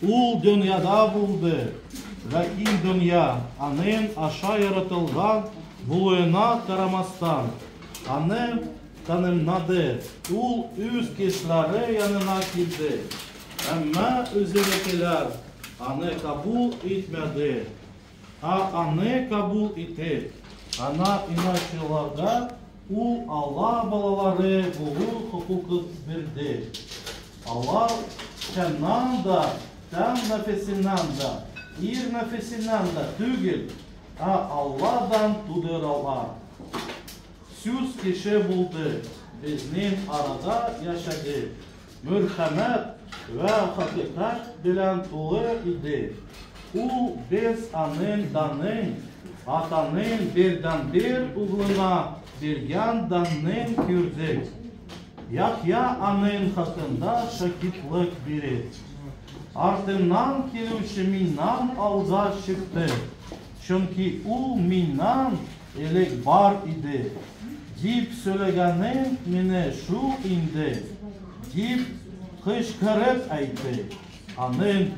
Ул дөньяда булды. Ләкин дөнья аның аша яратылган булуына карамастан аны танымады. Ул үз кешеләре янына килде. Әмма үзенекеләр аны кабул итмәде. Аны кабул итеп, ана инанчыларга ул Алла балалары булу хукукын бирде. Алар чыннан да, тән нәфесеннән да, ир нәфесеннән да түгел, Алладан тудыралар. Сүз кеше булды, безнең арада яшәде. Мөрхәмәт вә хакыйкать белән тулы иде. Ул без аның данын, атаның бердәнбер углына биргән данын күрдек. Яхья аның хакында шаһидлык бирә. Артыннан килүче миннан алга чыкты. Чөнки ул миннан элек бар иде. Дип сөйләгәнең мине шул инде. Дип кычкырып әйтте. Аның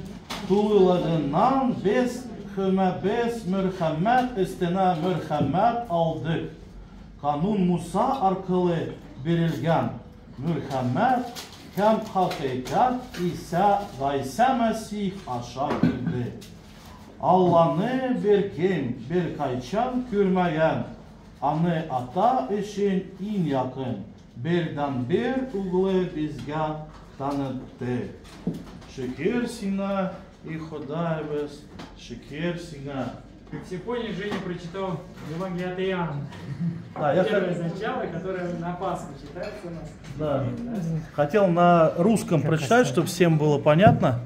тулылыгыннан без мөрхәмәт өстенә мөрхәмәт алдык. Канун Муса аркылы бирелгән мөрхәмәт һәм хакыйкать Гайса Мәсих аша килде. Алланы беркем, беркайчан күрмәгән, аны ата өчен иң якын, бердәнбер углы безгә танытты. Шөкер сиңа, и Ходаебыз, шөкер сиңа. Как все поняли, Женя прочитал Евангелие от Иоанна. Да, Первое начало, которое на Пасху читается у нас. Да. Хотел на русском прочитать, чтобы всем было понятно.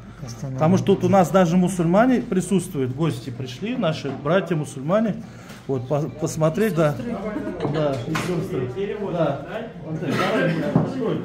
Потому что тут у нас даже мусульмане присутствуют, гости пришли, наши братья мусульмане. Вот, посмотреть, да. Да, и сестры. Перевод, да. да? Вот, давай меня открой,